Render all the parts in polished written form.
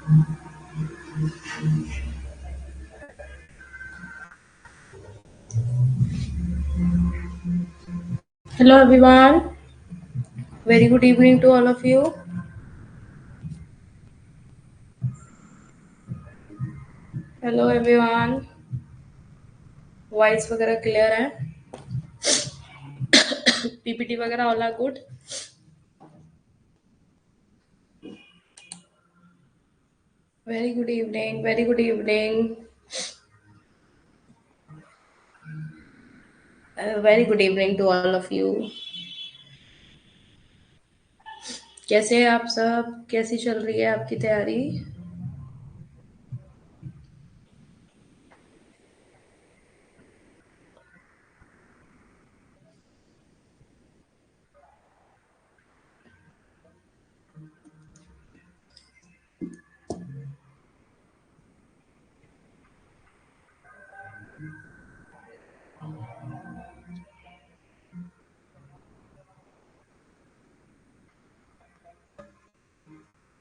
Hello everyone, very good evening to all of you. Hello everyone, voice वगैरह clear है? PPT वगैरह all are good? Very good evening, very good evening, very good evening to all of you. कैसे हैं आप सब? कैसी चल रही है आपकी तैयारी?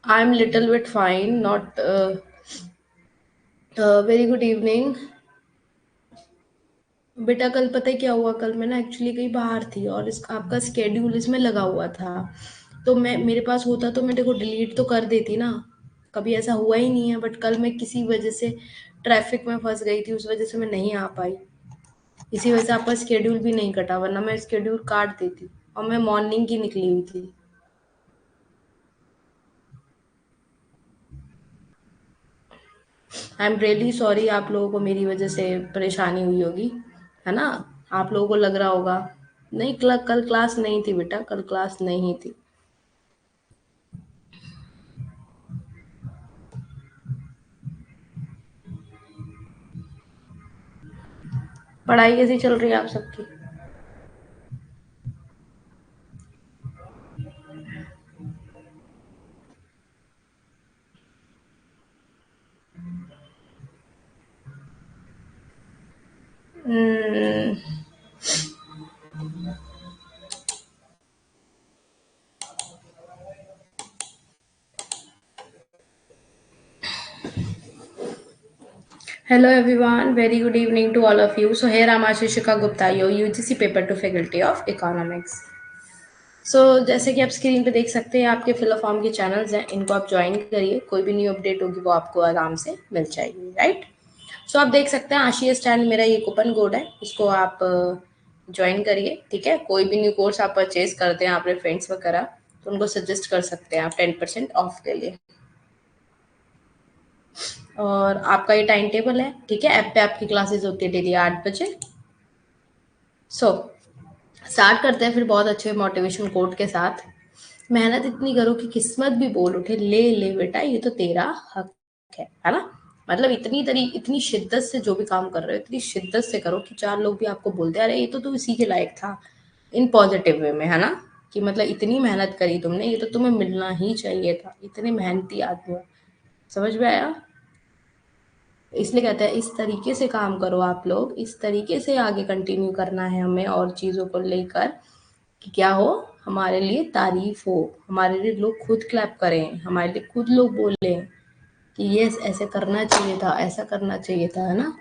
I am little bit fine, not very good evening. बेटा कल पता है क्या हुआ? कल मैं ना एक्चुअली कहीं बाहर थी और इस आपका स्केड्यूल इसमें लगा हुआ था. तो मैं मेरे पास होता तो मैं देखो डिलीट तो कर देती ना. कभी ऐसा हुआ ही नहीं है, बट कल मैं किसी वजह से ट्रैफिक में फंस गई थी, उस वजह से मैं नहीं आ पाई. इसी वजह से आपका स्केड्यूल भी नहीं कटा, वरना मैं स्केड्यूल काट देती. और मैं मॉर्निंग की निकली हुई थी. आई एम रियली सॉरी, आप लोगों को मेरी वजह से परेशानी हुई होगी, है ना? आप लोगों को लग रहा होगा. नहीं, कल क्लास नहीं थी बेटा, कल क्लास नहीं थी. पढ़ाई कैसी चल रही है आप सबकी? Hello everyone, very good evening to all of you. So here I'm Ashishika Gupta, your UGC paper to faculty of economics. जैसे कि आप स्क्रीन पे देख सकते हैं, आपके फिल फॉर्म के चैनल्स हैं, इनको आप ज्वाइन करिए. कोई भी न्यू अपडेट होगी वो आपको आराम से मिल जाएगी, राइट? आप देख सकते हैं आशीष स्टैंड मेरा ये कूपन कोड है, इसको आप ज्वाइन करिए. ठीक है, कोई भी न्यू कोर्स आप परचेज करते हैं अपने फ्रेंड्स वगैरह, तो उनको सजेस्ट कर सकते हैं आप 10% ऑफ के लिए. और आपका ये टाइम टेबल है, ठीक है? ऐप पे आपकी क्लासेस होती है डेली 8 बजे. सो स्टार्ट करते हैं फिर बहुत अच्छे मोटिवेशन कोट के साथ. मेहनत इतनी करो कि किस्मत भी बोल उठे, ले ले बेटा ये तो तेरा हक है ना? मतलब इतनी शिद्दत से जो भी काम कर रहे हो, इतनी शिद्दत से करो कि चार लोग भी आपको बोलते हैं, अरे ये तो तू इसी के लायक था. इन पॉजिटिव वे में, है ना? कि मतलब इतनी मेहनत करी तुमने, ये तो तुम्हें मिलना ही चाहिए था, इतने मेहनती आदमी हो. समझ में आया? इसलिए कहते हैं इस तरीके से काम करो आप लोग, इस तरीके से आगे कंटिन्यू करना है हमें और चीज़ों को लेकर, कि क्या हो, हमारे लिए तारीफ हो, हमारे लिए लोग खुद क्लैप करें, हमारे लिए खुद लोग बोलें कि ये ऐसे करना चाहिए था, ऐसा करना चाहिए था, है ना?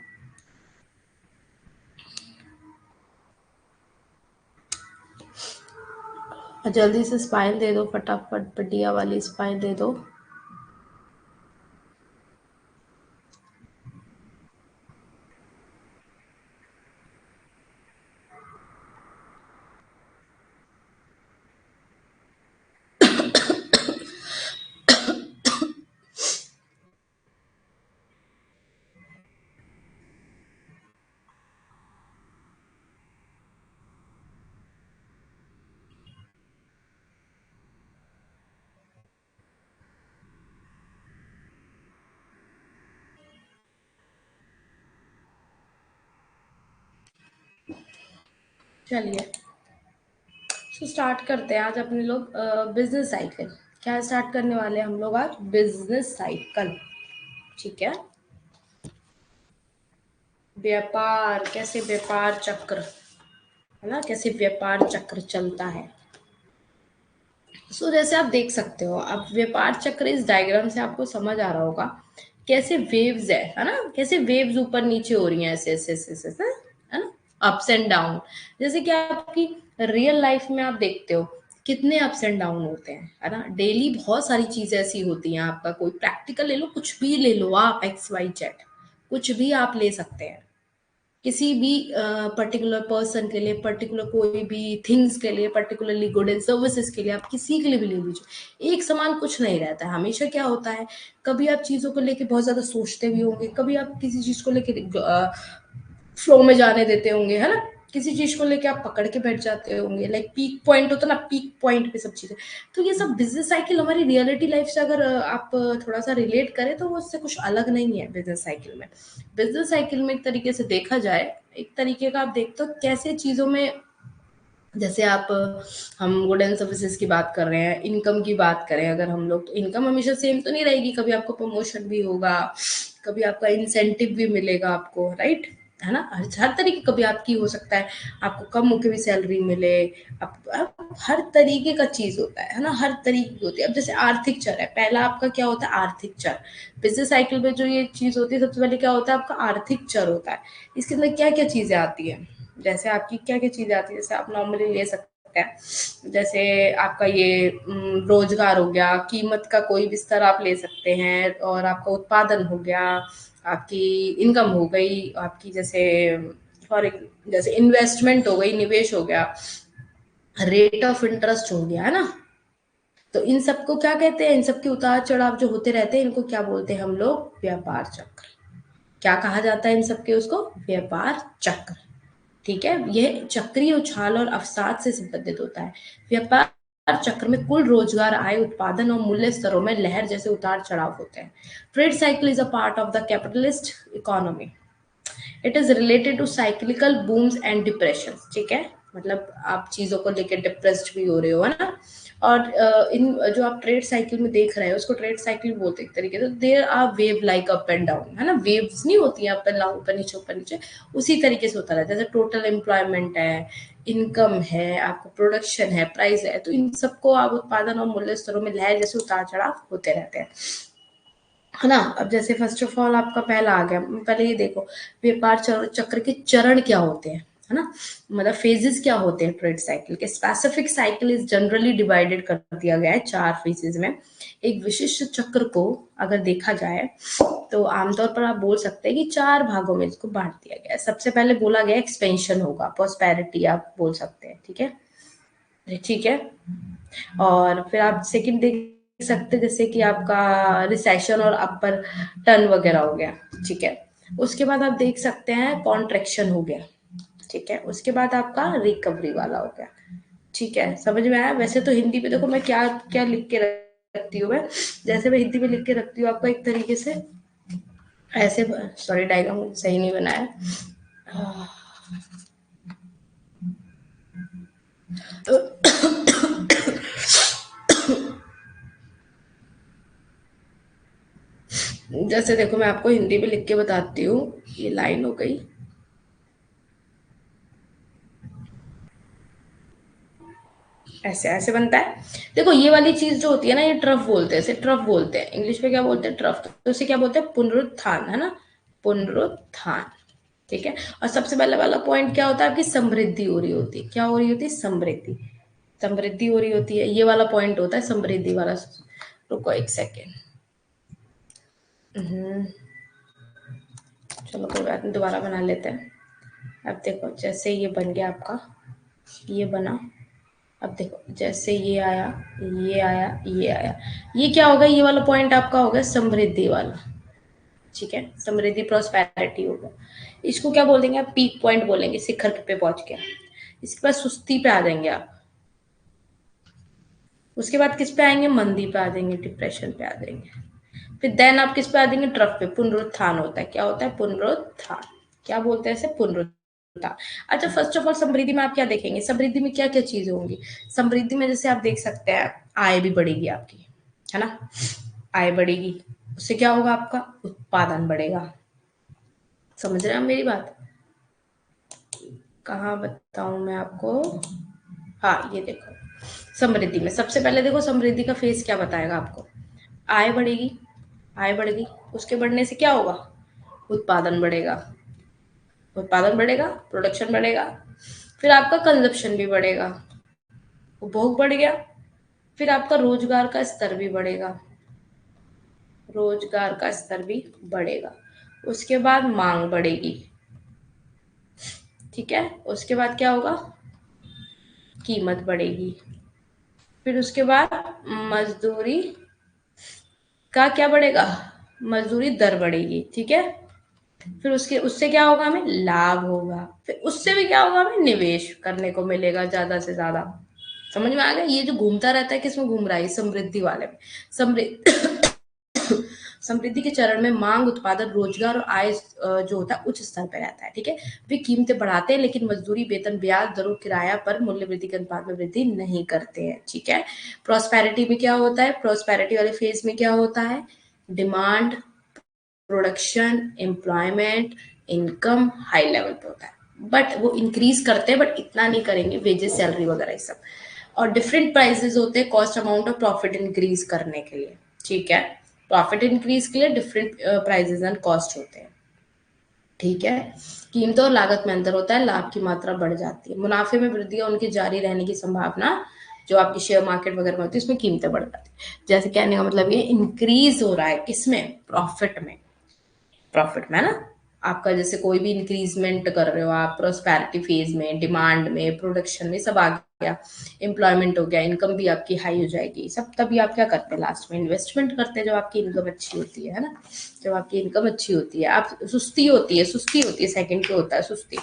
और जल्दी से स्माइल दे दो, फटाफट बढ़िया वाली स्माइल दे दो. चलिए, स्टार्ट करते हैं आज अपने लोग बिजनेस साइकिल. क्या स्टार्ट करने वाले हैं हम लोग आज? Business cycle. ठीक है, व्यापार, कैसे व्यापार चक्र, है ना? कैसे व्यापार चक्र चलता है. जैसे आप देख सकते हो, अब व्यापार चक्र इस डायग्राम से आपको समझ आ रहा होगा कैसे वेव्स है ना, कैसे वेव्स ऊपर नीचे हो रही हैं, ऐसे ऐसे ऐसे ऐसे ऐसे, है ना, अप्स एंड डाउन। जैसे कि आपकी रियल लाइफ में आप देखते हो कितने अप्स एंड डाउन होते हैं, है ना, डेली बहुत सारी चीजें ऐसी होती हैं। आपका कोई प्रैक्टिकल ले लो, कुछ भी ले लो आप, एक्स वाई जेड, कुछ भी आप ले सकते हैं। किसी भी पर्टिकुलर पर्सन के लिए, पर्टिकुलर कोई भी थिंग्स के लिए, पर्टिकुलरली गुड एंड सर्विसेज के लिए, आप किसी के लिए भी ले लीजिए, एक समान कुछ नहीं रहता है। हमेशा क्या होता है, कभी आप चीज़ों को लेके बहुत ज़्यादा सोचते भी होंगे, कभी आप किसी चीज़ को लेके फ्लो में जाने देते होंगे, है ना, किसी चीज को लेके आप पकड़ के बैठ जाते होंगे, लाइक पीक पॉइंट होता है ना, पीक पॉइंट पे सब चीजें। तो ये सब बिजनेस साइकिल हमारी रियलिटी लाइफ से अगर आप थोड़ा सा रिलेट करें तो वो उससे कुछ अलग नहीं है बिजनेस साइकिल में। बिजनेस साइकिल में एक तरीके से देखा जाए, एक तरीके का आप देखते हो कैसे चीजों में, जैसे आप हम गुड एंड सर्विसेज की बात कर रहे हैं, इनकम की बात करें अगर हम लोग, तो इनकम हमेशा सेम तो नहीं रहेगी, कभी आपको प्रमोशन भी होगा, कभी आपका इंसेंटिव भी मिलेगा आपको, राइट, है ना, हर तरीके, कभी आपकी हो सकता है आपको कम होकर भी सैलरी मिले। अब हर तरीके का चीज होता है ना, हर तरीके की होती है। अब जैसे आर्थिक चर है, पहला आपका क्या होता है, आर्थिक चर। बिजनेस साइकिल में जो ये चीज होती है, सबसे पहले क्या होता है, आपका आर्थिक चर होता है। इसके अंदर क्या क्या चीजें आती है, जैसे आपकी क्या क्या चीजें आती है, जैसे आप नॉर्मली ले सकते हैं, जैसे आपका ये रोजगार हो गया, कीमत का कोई भी स्तर आप ले सकते हैं, और आपका उत्पादन हो गया, आपकी इनकम हो गई, आपकी जैसे फॉर जैसे इन्वेस्टमेंट हो गई, निवेश हो गया, रेट ऑफ इंटरेस्ट हो गया, है ना। तो इन सबको क्या कहते हैं, इन सबके उतार चढ़ाव जो होते रहते हैं, इनको क्या बोलते हैं हम लोग, व्यापार चक्र। क्या कहा जाता है इन सबके, उसको व्यापार चक्र। ठीक है, यह चक्रीय उछाल और अवसाद से संबंधित होता है। व्यापार चक्र में कुल रोजगार, आय, उत्पादन और मूल्य स्तरों में लहर जैसे उतार चढ़ाव होते हैं। Trade cycle is a part of the capitalist economy. It is related to cyclical booms and depression. ठीक है, मतलब आप चीजों को लेकर डिप्रेस्ड भी हो रहे हो, है ना। और इन जो आप ट्रेड साइकिल में देख रहे हो, उसको ट्रेड साइकिल बोलते हैं एक तरीके से। There are wave like up and down, है ना, वेव्स नहीं होती हैं अप एंड डाउन, ऊपर नीचे ऊपर नीचे, उसी तरीके से होता रहता है। जैसे टोटल एम्प्लॉयमेंट है, इनकम है, आपको प्रोडक्शन है, प्राइस है, तो इन सबको आप उत्पादन और मूल्य स्तरों में लहर जैसे उतार चढ़ाव होते रहते हैं, है ना। अब जैसे फर्स्ट ऑफ ऑल आपका पहला आ गया, पहले ये देखो व्यापार चक्र के चरण क्या होते हैं, है ना, मतलब फेजेस क्या होते हैं ट्रेड साइकिल के। Specific cycle is generally divided कर दिया गया है 4 फेजेस में। एक विशिष्ट चक्र को अगर देखा जाए तो आमतौर पर आप बोल सकते हैं कि 4 भागों में इसको बांट दिया गया है। सबसे पहले बोला गया एक्सपेंशन होगा, प्रॉस्पेरिटी आप बोल सकते हैं, ठीक है, ठीक है। और फिर आप सेकंड देख सकते हैं, जैसे कि आपका रिसेशन और अपर टर्न वगैरह हो गया, ठीक है। उसके बाद आप देख सकते हैं कॉन्ट्रेक्शन हो गया, ठीक है। उसके बाद आपका रिकवरी वाला हो गया, ठीक है, समझ में आया। वैसे तो हिंदी में देखो मैं क्या क्या लिख के रखती हूँ, मैं जैसे मैं हिंदी में लिख के रखती हूँ आपका एक तरीके से ऐसे, सॉरी डायग्राम सही नहीं बनाया। जैसे देखो मैं आपको हिंदी में लिख के बताती हूँ, ये लाइन हो गई, ऐसे ऐसे बनता है। देखो ये वाली चीज जो होती है ना, ये ट्रफ बोलते हैं, इसे ट्रफ बोलते हैं, इंग्लिश में क्या बोलते हैं, ट्रफ। तो इसे क्या बोलते हैं, पुनरुत्थान, है ना, पुनरुत्थान, ठीक है। और सबसे पहले वाला पॉइंट क्या होता है, आपकी समृद्धि हो रही होती है, क्या हो रही होती है, समृद्धि, समृद्धि हो रही होती है, ये वाला पॉइंट होता है समृद्धि वाला। रुको एक सेकेंड, चलो कोई बात नहीं, दोबारा बना लेते हैं। अब देखो जैसे ये बन गया आपका, ये बना, अब देखो जैसे ये आया, ये आया, ये आया, ये क्या होगा, ये वाला पॉइंट आपका होगा समृद्धि वाला, ठीक है, समृद्धि प्रोस्पेरिटी होगा। इसको क्या बोल देंगे आप, पीक पॉइंट बोलेंगे, शिखर पे पहुंच गया। इसके बाद सुस्ती पे आ जाएंगे आप, उसके बाद किस पे आएंगे, मंदी पे आ जाएंगे, डिप्रेशन पे आ जाएंगे। फिर देन आप किस पे आ जाएंगे, ट्रफ पे। पुनरुत्थान होता है, क्या होता है, पुनरुत्थान, क्या बोलते हैं इसे, पुनरुत्थान। अच्छा फर्स्ट ऑफ ऑल समृद्धि में आप क्या देखेंगे, समृद्धि में क्या क्या चीजें होंगी। समृद्धि में जैसे आप देख सकते हैं आय भी बढ़ेगी आपकी, है ना, आय बढ़ेगी, उससे क्या होगा, आपका उत्पादन बढ़ेगा। समझ रहे हैं आप मेरी बात, कहाँ बताऊं मैं आपको, हाँ ये देखो, समृद्धि में सबसे पहले देखो समृद्धि का फेज क्या बताएगा आपको, आय बढ़ेगी, आय बढ़ गई, उसके बढ़ने से क्या होगा, उत्पादन बढ़ेगा, उत्पादन बढ़ेगा, प्रोडक्शन बढ़ेगा, फिर आपका कंजप्शन भी बढ़ेगा, उपभोग बढ़ गया, फिर आपका रोजगार का स्तर भी बढ़ेगा, रोजगार का स्तर भी बढ़ेगा, उसके बाद मांग बढ़ेगी, ठीक है, उसके बाद क्या होगा, कीमत बढ़ेगी, फिर उसके बाद मजदूरी का क्या बढ़ेगा, मजदूरी दर बढ़ेगी, ठीक है, फिर उसके उससे क्या होगा, हमें लाभ होगा, फिर उससे भी क्या होगा, हमें निवेश करने को मिलेगा ज्यादा से ज्यादा। समझ में आ गया, ये जो घूमता रहता है किसमें घूम रहा है, समृद्धि वाले में। समृद्धि समृद्धि के चरण में मांग, उत्पादन, रोजगार और आय जो होता है उच्च स्तर पर रहता है, ठीक है। वे कीमतें बढ़ाते हैं लेकिन मजदूरी, वेतन, ब्याज दरों, किराया पर मूल्य वृद्धि के अनुपात में वृद्धि नहीं करते हैं, ठीक है। प्रॉस्पेरिटी में क्या होता है, प्रॉस्पेरिटी वाले फेज में क्या होता है, demand, production, employment, income high level पे होता है, बट वो इंक्रीज करते हैं बट इतना नहीं करेंगे, वेजेस, सैलरी वगैरह ये सब। और डिफरेंट प्राइसेस होते हैं कॉस्ट, अमाउंट और प्रॉफिट इंक्रीज करने के लिए, ठीक है। प्रॉफिट इंक्रीज के लिए डिफरेंट प्राइसेस एंड कॉस्ट होते हैं, ठीक है। कीमतों और लागत में अंतर होता है, लाभ की मात्रा बढ़ जाती है, मुनाफे में वृद्धि और उनकी जारी रहने की संभावना, जो आपकी शेयर मार्केट वगैरह में होती है उसमें कीमतें बढ़ जाती है। जैसे कहने का मतलब ये इंक्रीज हो रहा है किसमें, प्रॉफिट में, प्रॉफिट में ना, आपका जैसे कोई भी इंक्रीजमेंट कर रहे हो आप प्रोस्पैरिटी फेज में, डिमांड में, प्रोडक्शन में, सब आ गया, एम्प्लॉयमेंट हो गया, इनकम भी आपकी हाई हो जाएगी, सब तभी आप क्या करते हैं, लास्ट में इन्वेस्टमेंट करते हैं जब आपकी इनकम अच्छी होती है ना, जब आपकी इनकम अच्छी होती है। आप सुस्ती होती है, सुस्ती होती है, सेकंड पे होता है सुस्ती,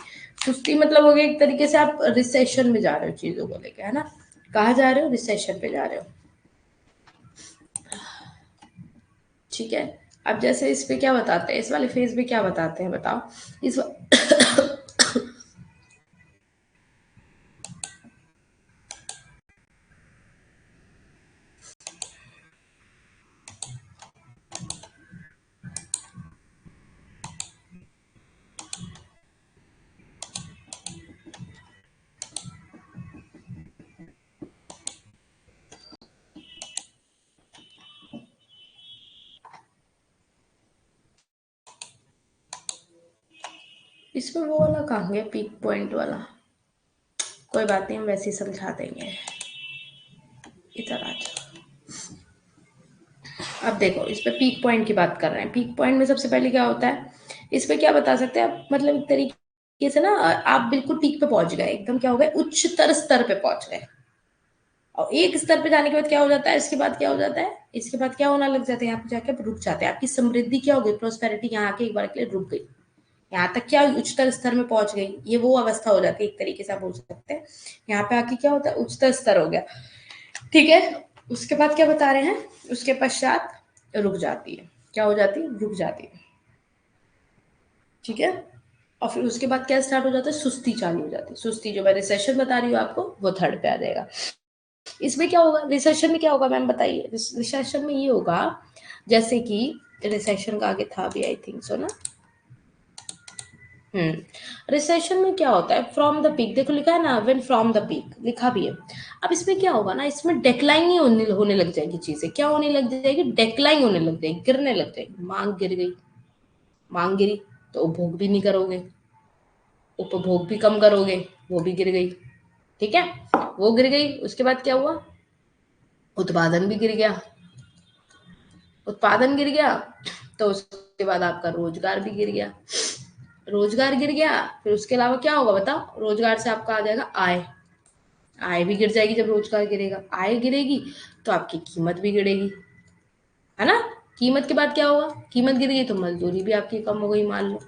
सुस्ती मतलब हो गया एक तरीके से आप रिसेशन में जा रहे हो चीजों को लेके, है ना, कहाँ जा रहे हो, रिसेशन पे जा रहे हो, ठीक है। अब जैसे इस पे क्या बताते हैं, इस वाले फेज पे क्या बताते हैं बताओ, इस इसमें वो वाला कहाँ गया, पीक पॉइंट वाला, कोई बात नहीं हम वैसे ही समझा देंगे, इधर आ जाओ। अब देखो इस पे पीक पॉइंट की बात कर रहे हैं, पीक पॉइंट में सबसे पहले क्या होता है, इस पे क्या बता सकते हैं आप, मतलब एक तरीके से ना, आप बिल्कुल पीक पे पहुंच गए, एकदम क्या हो गए, उच्चतर स्तर पे पहुंच गए, और एक स्तर पे जाने के बाद क्या हो जाता है, इसके बाद क्या हो जाता है, इसके बाद क्या होना लग जाता है, यहाँ पे जाके आप रुक जाते हैं, आपकी समृद्धि क्या हो गई, प्रोस्पेरिटी यहाँ आके एक बार के लिए रुक गई, यहाँ तक क्या उच्चतर स्तर में पहुंच गई, ये वो अवस्था हो जाती है एक तरीके से आप बोल सकते हैं, यहाँ पे आके क्या होता है, उच्चतर स्तर हो गया, ठीक है। उसके बाद क्या बता रहे हैं, उसके पश्चात रुक जाती है, क्या हो जाती है, रुक जाती है, ठीक है। और फिर उसके बाद क्या स्टार्ट हो जाता है, सुस्ती चालू हो जाती है, सुस्ती जो मैं रिसेशन बता रही हूँ आपको वो थर्ड पे आ जाएगा। इसमें क्या होगा, रिसेशन में क्या होगा मैम बताइए, रिसेशन में ये होगा, जैसे कि रिसेशन का आगे था भी आई थिंक सो ना, रिसेशन में क्या होता है, फ्रॉम द पीक, देखो लिखा है ना, व्हेन फ्रॉम द पीक लिखा भी है। अब इसमें क्या होगा ना, इसमें डेक्लाइन ही होने लग जाएगी, चीजें क्या होने लग जाएगी, डेक्लाइन होने लग जाएगी, गिरने लग जाएगी, मांग गिर गई, मांग गिरी तो उपभोग भी नहीं करोगे, उपभोग भी कम करोगे, वो भी गिर गई, ठीक है, वो गिर गई, उसके बाद क्या हुआ, उत्पादन भी गिर गया, उत्पादन गिर गया, तो उसके बाद आपका रोजगार भी गिर गया, रोजगार गिर गया, फिर उसके अलावा क्या होगा बताओ, रोजगार से आपका आ जाएगा आय, आय भी गिर जाएगी, जब रोजगार गिरेगा, आय गिरेगी तो आपकी कीमत भी गिरेगी, है ना, कीमत के बाद क्या होगा, कीमत गिर गई तो मजदूरी भी आपकी कम हो गई मान लो,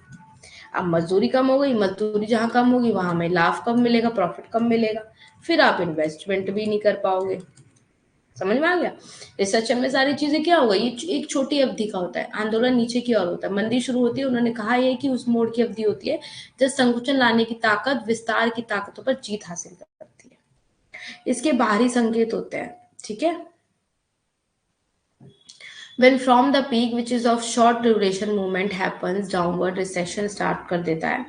अब मजदूरी कम हो गई, मजदूरी जहां कम होगी वहां हमें लाभ कम मिलेगा, प्रॉफिट कम मिलेगा, फिर आप इन्वेस्टमेंट भी नहीं कर पाओगे, समझ में आ गया। रिसेशन में सारी चीजें क्या होगा, ये एक छोटी अवधि का होता है, आंदोलन नीचे की ओर होता है, मंदी शुरू होती है, उन्होंने कहा है कि उस मोड़ की अवधि होती है जब संकुचन लाने की ताकत विस्तार की ताकतों पर जीत हासिल करती है, इसके बाहरी संकेत होते हैं, ठीक है। When from the peak which is of short duration movement happens downward, recession start कर देता है,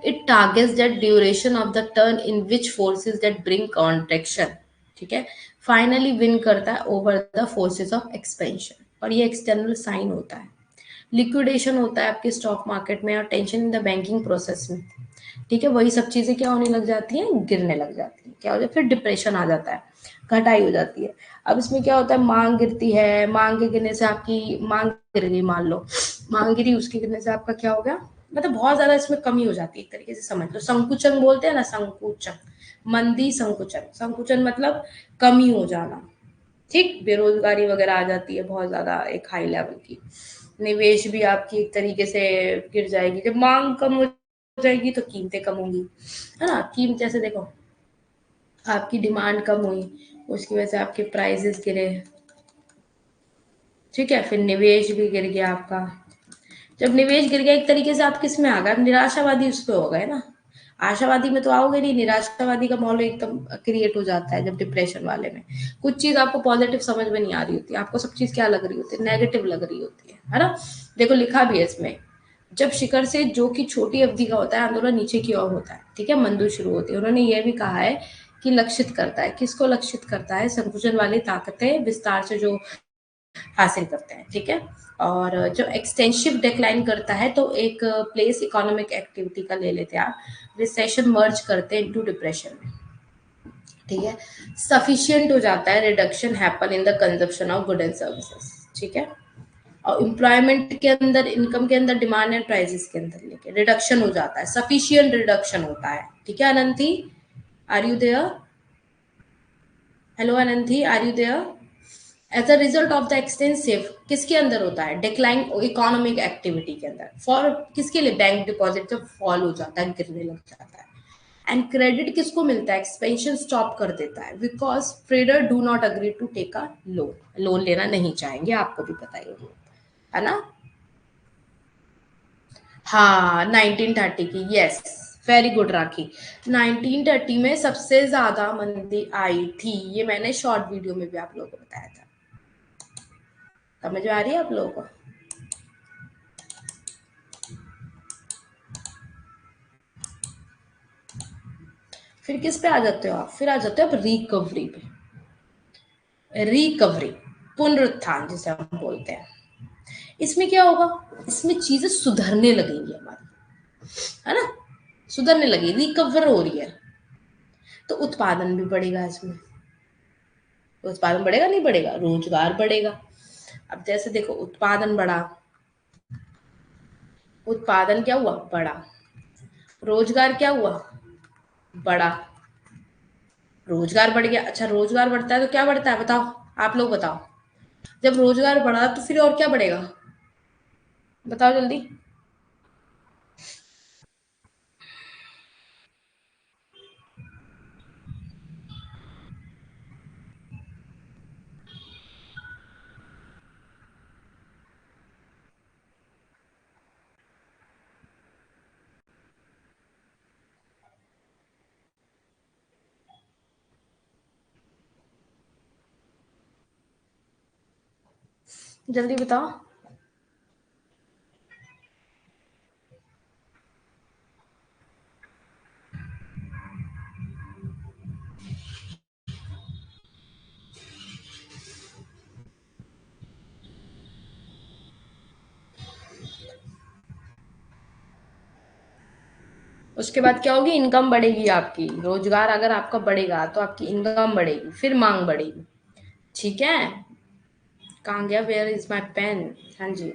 it targets that duration of the turn in which forces that bring contraction, ठीक है। फाइनली विन करता है over the forces of expansion, और ये external sign होता है। लिक्विडेशन होता है आपके स्टॉक मार्केट में और tension in the banking process में, ठीक है। वही सब चीजें क्या होने लग जाती हैं, गिरने लग जाती हैं, क्या हो जाता है, फिर डिप्रेशन आ जाता है, घटाई हो जाती है। अब इसमें क्या होता है, मांग गिरती है, मांग के गिरने से आपकी मांग गिर गई, मान लो मांग गिरी, उसके गिरने से आपका क्या हो गया, मतलब बहुत ज्यादा इसमें कमी हो जाती है, एक तरीके से समझ लो। संकुचन बोलते हैं ना, संकुचन, मंदी संकुचन, संकुचन मतलब कमी हो जाना, ठीक। बेरोजगारी वगैरह आ जाती है बहुत ज्यादा, एक हाई लेवल की। निवेश भी आपकी एक तरीके से गिर जाएगी, जब मांग कम हो जाएगी तो कीमतें कम होंगी, है ना। कीमत जैसे देखो, आपकी डिमांड कम हुई, उसकी वजह से आपके प्राइसेस गिरे, ठीक है। फिर निवेश भी गिर गया आपका। जब निवेश गिर गया, एक तरीके से आप किस में आ गए, आप निराशावादी उस पे हो गए ना। आशावादी में तो आओगे नहीं, निराशावादी का माहौल एकदम क्रिएट हो जाता है जब डिप्रेशन वाले में। कुछ चीज आपको पॉजिटिव समझ में नहीं आ रही होती, आपको सब चीज क्या लग रही होती है, नेगेटिव लग रही होती है ना। देखो लिखा भी है इसमें, जब शिखर से जो कि छोटी अवधि का होता है, आंदोलन नीचे की ओर होता है, ठीक है, मंदी शुरू होती है। उन्होंने ये भी कहा है कि लक्षित करता है, किसको लक्षित करता है, संकुचन वाली ताकतें विस्तार से जो हासिल करते हैं, ठीक है। और जो एक्सटेंसिव डिक्लाइन करता है, तो एक प्लेस इकोनॉमिक एक्टिविटी का ले लेते हैं आप, रिसेशन मर्ज करते हैं इनटू डिप्रेशन में, ठीक है। सफिशिएंट हो जाता है, reduction happen in the consumption of good and services, ठीक है। और एम्प्लॉयमेंट के अंदर, इनकम के अंदर, डिमांड एंड प्राइसेस के अंदर लेके रिडक्शन हो जाता है, सफिशिएंट रिडक्शन होता है, ठीक है। Ananti, are you there? Hello Ananti, are you there? As a result of the extensive, किसके अंदर होता है, डिक्लाइन इकोनॉमिक एक्टिविटी के अंदर, फॉर किसके लिए, बैंक डिपॉजिट जब फॉल हो जाता है, गिरने लग जाता है। एंड क्रेडिट किसको मिलता है, एक्सपेंशन स्टॉप कर देता है, because trader do not agree to take a loan, loan लेना नहीं चाहेंगे, आपको भी पता ही है ना। हाँ 1930 की, यस, वेरी गुड राखी। 1930 में सबसे ज्यादा मंदी आई थी, ये मैंने शॉर्ट वीडियो में भी आप लोगों को बताया था। समझ में आ रही है आप लोगों को? फिर किस पे आ जाते हो आप, फिर आ जाते हो आप रिकवरी पे। रिकवरी, पुनरुत्थान जिसे हम बोलते हैं। इसमें क्या होगा, इसमें चीजें सुधरने लगेंगी हमारी, है ना, सुधरने लगी, रिकवर हो रही है, तो उत्पादन भी बढ़ेगा इसमें। तो उत्पादन बढ़ेगा, नहीं बढ़ेगा, रोजगार बढ़ेगा। अब जैसे देखो, उत्पादन बढ़ा, उत्पादन क्या हुआ, बढ़ा, रोजगार क्या हुआ, बढ़ा, रोजगार बढ़ गया। अच्छा, रोजगार बढ़ता है तो क्या बढ़ता है, बताओ, आप लोग बताओ। जब रोजगार बढ़ा तो फिर और क्या बढ़ेगा, बताओ जल्दी। जल्दी बताओ। उसके बाद क्या होगी, इनकम बढ़ेगी आपकी, रोजगार अगर आपका बढ़ेगा तो आपकी इनकम बढ़ेगी, फिर मांग बढ़ेगी, ठीक है। कहाँ गया, वेयर इज माई पेन, हाँ जी।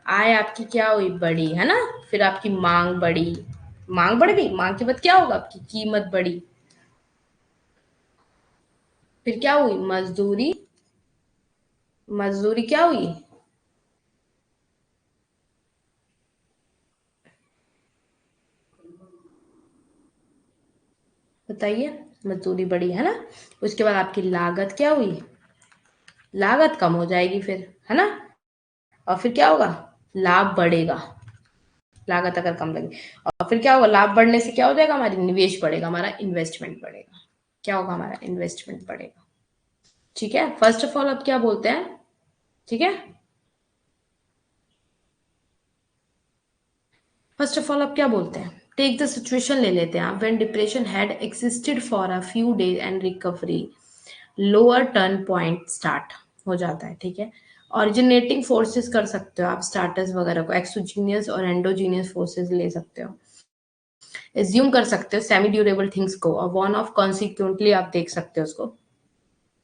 आय आपकी क्या हुई, बढ़ी, है ना। फिर आपकी मांग बढ़ी, मांग बढ़ गई, मांग के बाद क्या होगा, आपकी कीमत बढ़ी। फिर क्या हुई, मजदूरी, मजदूरी क्या हुई, बताइए, मजदूरी बढ़ी, है ना। उसके बाद आपकी लागत क्या हुई, लागत कम हो जाएगी फिर, है ना। और फिर क्या होगा, लाभ बढ़ेगा, लागत अगर कम लगे। और फिर क्या होगा, लाभ बढ़ने से क्या हो जाएगा, हमारी निवेश बढ़ेगा, हमारा इन्वेस्टमेंट बढ़ेगा, क्या होगा, हमारा इन्वेस्टमेंट बढ़ेगा, ठीक है। फर्स्ट ऑफ ऑल अब क्या बोलते हैं, ठीक है, फर्स्ट ऑफ ऑल अब क्या बोलते हैं, टेक द सिचुएशन ले लेते हैं आप, when depression had existed for a few days and recovery lower turn point start हो जाता है, ठीक है। ऑरिजिनेटिंग फोर्सेस कर सकते हो आप, स्टार्टर्स वगैरह को, एक्सोजीनियस और एंडोजीनियस फोर्सेस ले सकते हो, एज्यूम कर सकते हो सेमी ड्यूरेबल थिंग्स को, और वन ऑफ कॉन्सिक्वेंटली आप देख सकते हो उसको।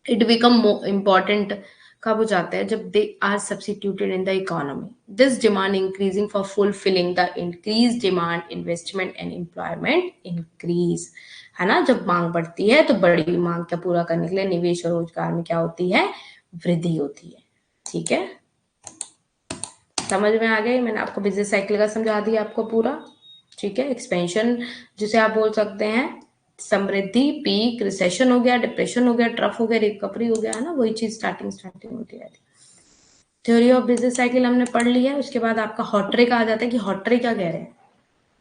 इट बिकम इम्पॉर्टेंट कब हो जाता है, जब they are substituted in the economy, this demand increasing for fulfilling the increase demand, investment and employment increase, है ना। जब मांग बढ़ती है तो बड़ी मांग का पूरा करने के लिए निवेश और रोजगार में क्या होती है, वृद्धि होती है, ठीक है। समझ में आ गई, मैंने आपको बिजनेस साइकिल का समझा दिया आपको पूरा, ठीक है। एक्सपेंशन जिसे आप बोल सकते हैं समृद्धि, पीक, रिसेशन हो गया, डिप्रेशन हो गया, ट्रफ हो गया, रिकवरी हो गया, है ना, वही चीज स्टार्टिंग होती रहती है। थ्योरी ऑफ बिजनेस साइकिल हमने पढ़ ली है। उसके बाद आपका हॉटरे का आ जाता है कि हॉटरे क्या कह रहे हैं।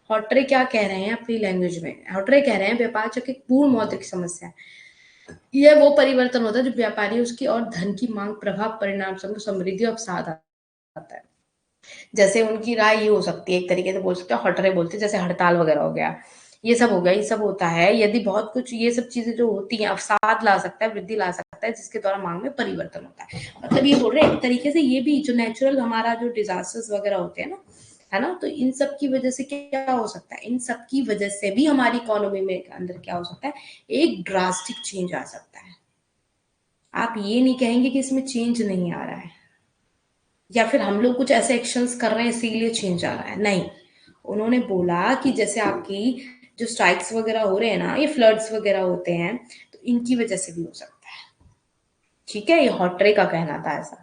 हॉटरे क्या कह रहे हैं अपनी लैंग्वेज में, हॉटरे कह रहे हैं व्यापार चक्र की पूर्ण मौद्रिक समस्या है। यह वो परिवर्तन होता है जो व्यापारी उसकी और धन की मांग प्रभाव परिणाम समृद्धि और अवसाद आता है। जैसे उनकी राय ये हो सकती है, एक तरीके से बोल सकते हैं, हटरे बोलते हैं, जैसे हड़ताल वगैरह हो गया, ये सब हो गया, ये सब होता है यदि बहुत कुछ ये सब चीजें जो होती हैं अवसाद ला सकता है, वृद्धि ला सकता है, जिसके द्वारा मांग में परिवर्तन होता है। मतलब ये बोल रहे हैं एक तरीके से ये भी जो नेचुरल हमारा जो डिजास्टर्स वगैरह होते हैं ना, है ना, तो इन सब की वजह से क्या हो सकता है, इन सब की वजह से भी हमारी इकोनॉमी में अंदर क्या हो सकता है, एक ड्रास्टिक चेंज आ सकता है। आप ये नहीं कहेंगे कि इसमें चेंज नहीं आ रहा है, या फिर हम लोग कुछ ऐसे एक्शंस कर रहे हैं इसीलिए चेंज आ रहा है, नहीं। उन्होंने बोला कि जैसे आपकी जो स्ट्राइक्स वगैरह हो रहे हैं ना, ये फ्लड्स वगैरह होते हैं, तो इनकी वजह से भी हो सकता है, ठीक है। ये हॉटरे का कहना था ऐसा,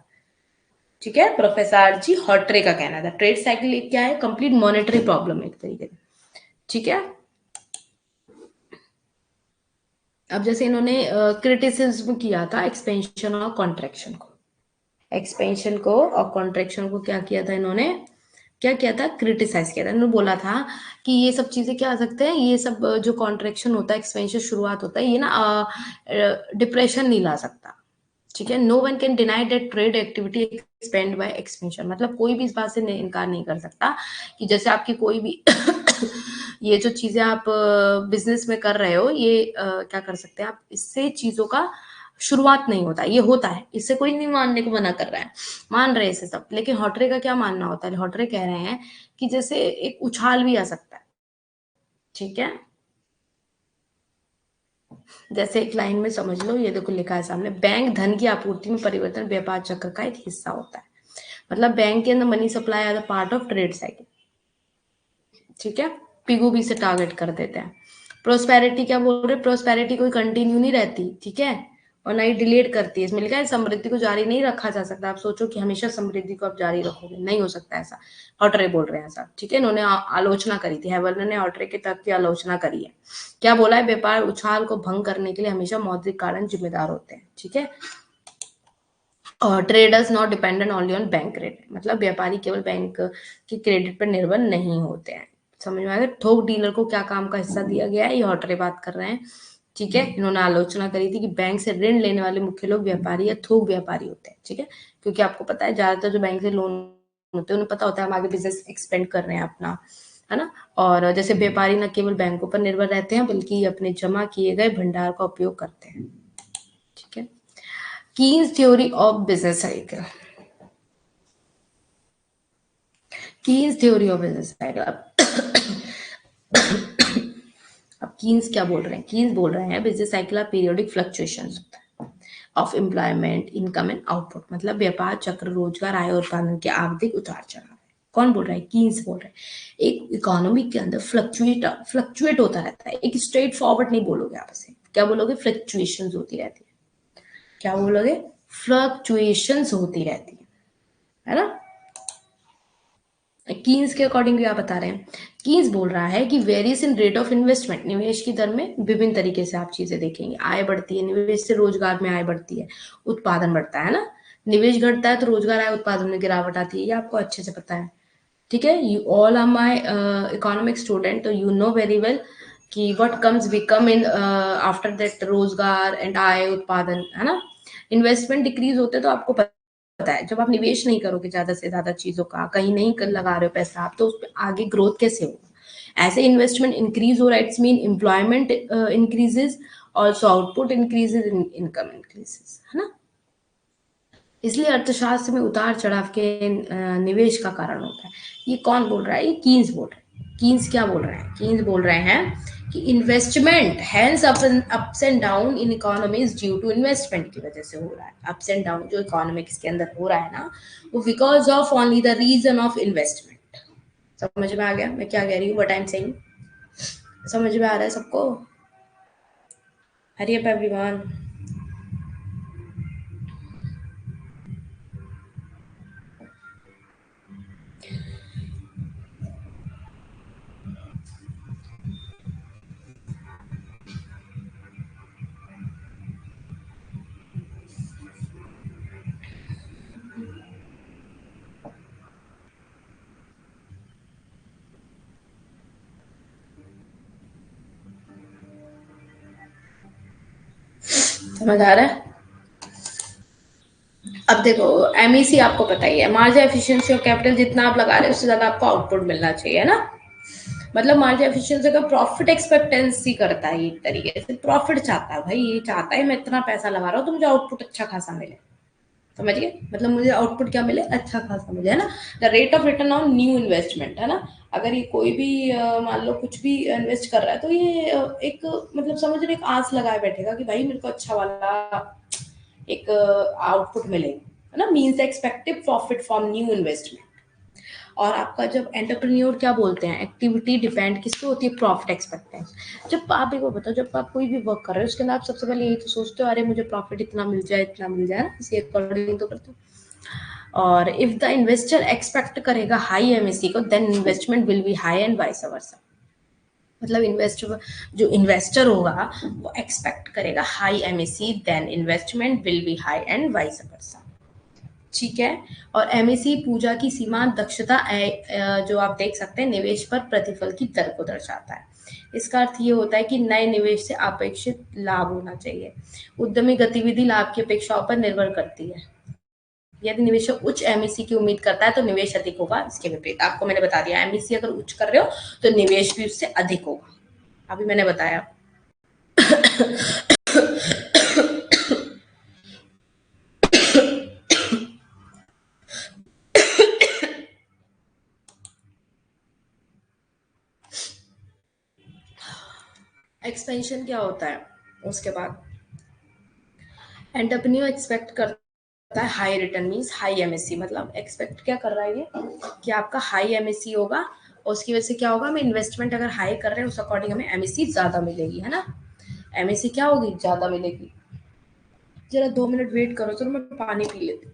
ठीक है, प्रोफेसर जी हॉटरे का कहना था। ट्रेड साइकिल क्या है, कंप्लीट मॉनेटरी प्रॉब्लम एक तरीके से, ठीक है। अब जैसे इन्होंने क्रिटिसिज्म किया था एक्सपेंशन और कॉन्ट्रैक्शन को, एक्सपेंशन को और कॉन्ट्रैक्शन को क्या किया था इन्होंने, क्या किया था, क्रिटिसाइज किया था। इन्होंने बोला था कि ये सब चीजें क्या आ सकते हैं, ये सब जो कॉन्ट्रैक्शन होता है, एक्सपेंशन शुरुआत होता है, ये ना डिप्रेशन नहीं ला सकता, ठीक है। No one can deny that trade activity expand by expansion, मतलब कोई भी इस बात से इनकार नहीं कर सकता कि जैसे आपकी कोई भी ये जो चीजें आप बिजनेस में कर रहे हो, ये क्या कर सकते हैं आप, इससे चीजों का शुरुआत नहीं होता, ये होता है, इससे कोई नहीं मानने को मना कर रहा है, मान रहे इसे सब। लेकिन हॉटरे का क्या मानना होता है, हॉटरे कह रहे हैं कि जैसे एक उछाल भी आ सकता है, ठीक है। जैसे एक लाइन में समझ लो, ये देखो लिखा है सामने, बैंक धन की आपूर्ति में परिवर्तन व्यापार चक्र का एक हिस्सा होता है। मतलब बैंक के अंदर money supply as a part of trade cycle, ठीक है। पिगू भी से टारगेट कर देते हैं। प्रोस्पेरिटी क्या बोल रहे, प्रोस्पेरिटी कोई कंटिन्यू नहीं रहती, ठीक है, और ना ही डिलीट करती है। इसमें लिखा है समृद्धि को जारी नहीं रखा जा सकता। आप सोचो कि हमेशा समृद्धि को आप जारी रखोगे, नहीं हो सकता ऐसा। हॉटरे बोल रहे हैं ऐसा, ठीक है। इन्होंने आलोचना करी थी, हैवलर ने हॉटरे के तर्क की आलोचना करी है। क्या बोला है, व्यापार उछाल को भंग करने के लिए हमेशा मौद्रिक कारण जिम्मेदार होते हैं, ठीक है। और traders not dependent only on bank credit, मतलब व्यापारी केवल बैंक की क्रेडिट पर निर्भर नहीं होते हैं। समझ में आ गया। थोक डीलर को क्या काम का हिस्सा दिया गया है, ये हॉटरे बात कर रहे हैं, ठीक है। इन्होंने आलोचना करी थी कि बैंक से ऋण लेने वाले मुख्य लोग व्यापारी या थोक व्यापारी होते हैं, ठीक है। क्योंकि आपको पता है ज्यादातर जो बैंक से लोन होते हैं उन्हें पता होता है हम आगे बिजनेस एक्सपेंड कर रहे हैं अपना, है ना। और जैसे व्यापारी न केवल बैंकों पर निर्भर रहते हैं बल्कि अपने जमा किए गए भंडार का उपयोग करते हैं, ठीक है। Keynes theory of business cycle, Keynes theory of business cycle. अब कीन्स क्या बोल रहे हैं, कीन्स बोल रहे हैं business cycle of periodic fluctuations of employment, income and output, मतलब व्यापार चक्र रोजगार, आय और उत्पादन के आवधिक उतार चढ़ाव है। कौन बोल रहा है, कीन्स बोल रहे हैं। एक इकोनॉमी के अंदर फ्लक्चुएट होता रहता है, एक स्ट्रेट फॉरवर्ड नहीं बोलोगे आप इसे, क्या बोलोगे, फ्लक्चुएशंस होती रहती है। क्या बोलोगे, फ्लक्चुएशंस होती रहती है ना। कीन्स के अकॉर्डिंग क्या बता रहे हैं, कीन्स बोल रहा है कि various in rate of investment, निवेश की दर में विभिन्न तरीके से आप चीजें देखेंगे। आय बढ़ती है, निवेश से रोजगार में आय बढ़ती है, उत्पादन बढ़ता है ना। निवेश घटता है तो रोजगार, आय, उत्पादन में गिरावट आती है, ये आपको अच्छे से पता है, ठीक है। You all are my economic student, तो यू नो वेरी वेल कि what comes become in after that, रोजगार एंड आय, उत्पादन, है ना। इन्वेस्टमेंट डिक्रीज होते तो आपको पता है, जब आप निवेश नहीं करोगे ज्यादा से ज्यादा चीजों का, कहीं नहीं कर लगा रहे हो पैसा आप, तो उस पर आगे ग्रोथ कैसे होगा। ऐसे इन्वेस्टमेंट इंक्रीज हो रहा है, it's mean employment increases, also output increases, income increases, है ना। इसलिए अर्थशास्त्र में उतार चढ़ाव के निवेश का कारण होता है। ये कौन बोल रहा है? ये कीन्स बोल रहे हैं। कीन्स क्या बोल रहे हैं? कीन्स बोल रहे हैं कि investment hence ups and down in economies due to investment की वजह से हो रहा है। अप्स एंड डाउन जो इकोनॉमिक्स के अंदर हो रहा है ना, वो because of only the reason of investment. समझ में आ गया मैं क्या कह रही हूँ? व्हाट आई एम सेइंग समझ में आ रहा है सबको? Hurry up everyone. समझ आ रहा है? अब देखो, एमईसी आपको पता ही है, मार्जिन एफिशिएंसी ऑफ कैपिटल, जितना आप लगा रहे हो उससे ज्यादा आपको आउटपुट मिलना चाहिए, है ना। मतलब मार्जिन एफिशिएंसी का प्रॉफिट एक्सपेक्टेंसी करता है, एक तरीके से प्रॉफिट चाहता है भाई, ये चाहता है मैं इतना पैसा लगा रहा हूँ तो मुझे आउटपुट अच्छा खासा मिले। समझ गए? मतलब मुझे आउटपुट क्या मिले? अच्छा खासा मिले, है ना। The rate of return on new investment, है ना। अगर ये कोई भी मान लो कुछ भी इन्वेस्ट कर रहा है तो ये एक मतलब समझ लो एक आस लगाए बैठेगा कि भाई मेरे को अच्छा वाला एक आउटपुट मिलेगा, है ना। Means expected profit from new investment. और आपका जब एंटरप्रेन्योर क्या बोलते हैं, एक्टिविटी डिपेंड किस पे होती है? प्रॉफिट एक्सपेक्टेंस। जब आप एक बार बताओ, जब आप कोई भी वर्क कर रहे हो उसके अंदर आप सबसे पहले यही तो सोचते हो, अरे मुझे प्रॉफिट इतना मिल जाए, इतना मिल जाए ना, इसी अकॉर्डिंग तो करते हो। और इफ द इन्वेस्टर एक्सपेक्ट करेगा हाई एमएससी को, then investment will be high and vice versa. मतलब इन्वेस्टर, जो इन्वेस्टर होगा वो एक्सपेक्ट करेगा high MSC, then investment will be high and vice versa. ठीक है। और एमएसी पूजा की सीमा दक्षता जो आप देख सकते हैं निवेश पर प्रतिफल की दर को दर्शाता है। इसका अर्थ ये होता है कि नए निवेश से अपेक्षित लाभ होना चाहिए। उद्यमी गतिविधि लाभ की अपेक्षाओं पर निर्भर करती है। यदि निवेशक उच्च एमएसी की उम्मीद करता है तो निवेश अधिक होगा। इसके विपरीत आपको मैंने बता दिया, एमएसी अगर उच्च कर रहे हो तो निवेश भी उससे अधिक होगा। अभी मैंने बताया। एक्सपेंशन क्या होता है? उसके बाद एंटरप्रेन्योर एक्सपेक्ट करता है high return, means high MSc. मतलब एक्सपेक्ट क्या कर रहा है ये कि आपका हाई एमएससी होगा और उसकी वजह से क्या होगा, हमें इन्वेस्टमेंट अगर हाई कर रहे हैं उस अकॉर्डिंग हमें एमएससी ज्यादा मिलेगी, है ना। एमएससी क्या होगी? ज्यादा मिलेगी। जरा 2 मिनट वेट करो, चलो मैं पानी पी लेती